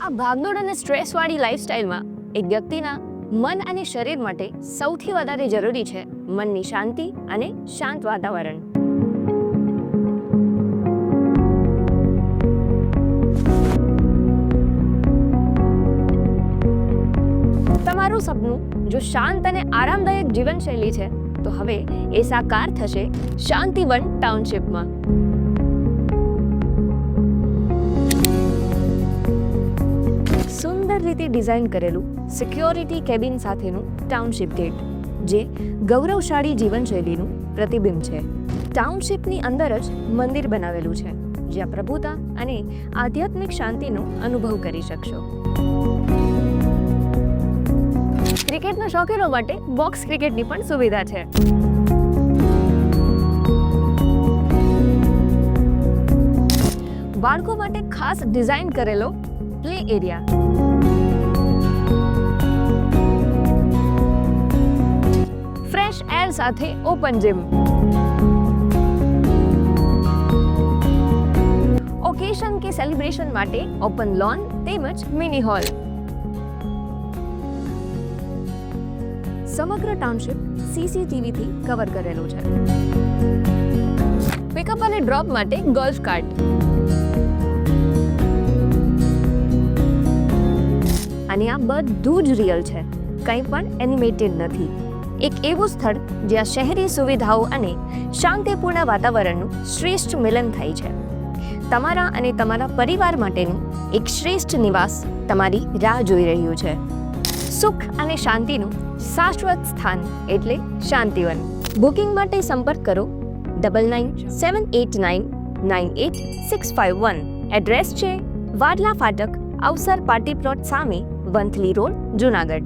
આ ભાગદોડ અને સ્ટ્રેસવાળી લાઈફસ્ટાઈલમાં એક વ્યક્તિના મન અને શરીર માટે સૌથી વધારે જરૂરી છે મનની શાંતિ અને શાંત વાતાવરણ. તમારું સપનું જો શાંત અને આરામદાયક જીવનશૈલી છે તો હવે એ સાકાર થશે શાંતિવન ટાઉનશીપમાં. સુંદર રીતે ડિઝાઇન કરેલું સિક્યોરિટી કેબિન સાથેનું ટાઉનશીપ ગેટ જે ગૌરવશાળી જીવનશૈલીનું પ્રતિબિંબ છે. ટાઉનશીપની અંદર જ મંદિર બનાવેલું છે જ્યાં પ્રભુતા અને આધ્યાત્મિક શાંતિનો અનુભવ કરી શકશો. ક્રિકેટના શોખીનો માટે બોક્સ ક્રિકેટની પણ સુવિધા છે. બાળકો માટે ખાસ ડિઝાઇન કરેલો પ્લે એરિયા, ફ્રેશ એર સાથે ઓપન જીમ, ઓકેશન કે સેલિબ્રેશન માટે ઓપન લોન તેમજ મિની હોલ. સમગ્ર ટાઉનશીપ સીસીટીવીથી કવર કરેલું છે. પિકઅપ અને ડ્રોપ માટે ગોલ્ફ કાર્ટ અને આ બધું જ રિયલ છે, કંઈ પણ એનિમેટેડ નથી. એક એવું સ્થળ જ્યાં શહેરી સુવિધાઓ અને શાંતિપૂર્ણ વાતાવરણનું શ્રેષ્ઠ મિલન થાય છે. તમારા અને તમારા પરિવાર માટેનું એક શ્રેષ્ઠ નિવાસ તમારી રાહ જોઈ રહ્યું છે. સુખ અને શાંતિનું શાશ્વત સ્થાન એટલે શાંતિવન. બુકિંગ માટે સંપર્ક કરો 9978998651. એડ્રેસ છે વાડલા ફાટક, અવસર પાર્ટી પ્લોટ સામે, વંથલી રોડ, જુનાગઢ.